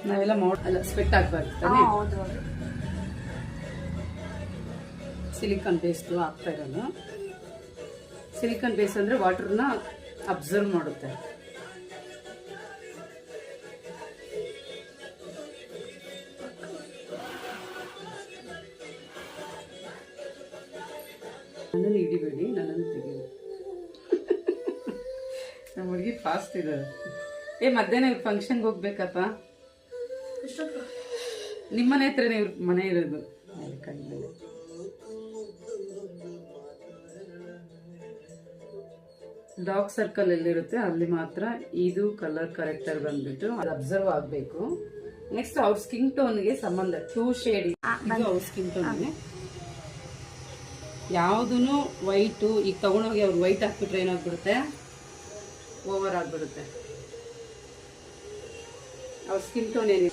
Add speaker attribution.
Speaker 1: ನಾವೆಲ್ಲ ಅಲ್ಲ ಸ್ವೆಟ್ ಆಗಬಾರ್ದು ತಾನೇ.
Speaker 2: ಹೌದು ಹೌದು.
Speaker 1: ಸಿಲಿಕಾನ್ ಪೇಸ್ಟು ಹಾಕ್ತಾ ಇರೋದು. ಸಿಲಿಕಾನ್ ಪೇಸ್ಟ್ ಅಂದರೆ ವಾಟರ್ನ ಅಬ್ಸರ್ವ್ ಮಾಡುತ್ತೆ. ನನ್ನನ್ನು ಹಿಡಿಬೇಡಿ, ನನ್ನನ್ನು ತೆಗೀರಿ. ನಮ್ಮ ಹುಡುಗಿ ಫಾಸ್ಟ್ ಇದ್ದಾರೆ. ಮಧ್ಯಾಹ್ನ ಇವ್ರು ಫಂಕ್ಷನ್ಗೆ ಹೋಗ್ಬೇಕಪ್ಪ. ನಿಮ್ಮನೆ ಹತ್ರನೇ ಇವ್ರ ಮನೆ ಇರೋದು. ಡಾರ್ಕ್ ಸರ್ಕಲ್ ಎಲ್ಲಿರುತ್ತೆ ಅಲ್ಲಿ ಮಾತ್ರ ಇದು ಕಲರ್ ಕರೆಕ್ಟರ್ ಬಂದ್ಬಿಟ್ಟು ಅದು ಅಬ್ಸರ್ವ್ ಆಗಬೇಕು. ನೆಕ್ಸ್ಟ್ ಅವ್ರ ಸ್ಕಿನ್ ಟೋನ್ಗೆ ಸಂಬಂಧ 2 ಶೇಡ್ ಇದು ಅವ್ರ ಸ್ಕಿನ್ ಟೋನ್ಗೆ. ಯಾವುದೂ ವೈಟು ಈಗ ತಗೊಂಡೋಗಿ ಅವ್ರು ವೈಟ್ ಹಾಕ್ಬಿಟ್ರೆ ಏನಾಗ್ಬಿಡುತ್ತೆ, ಓವರ್ ಆಗ್ಬಿಡುತ್ತೆ. ಅವ್ರ ಸ್ಕಿನ್ ಟೋನ್ ಏನಿದೆ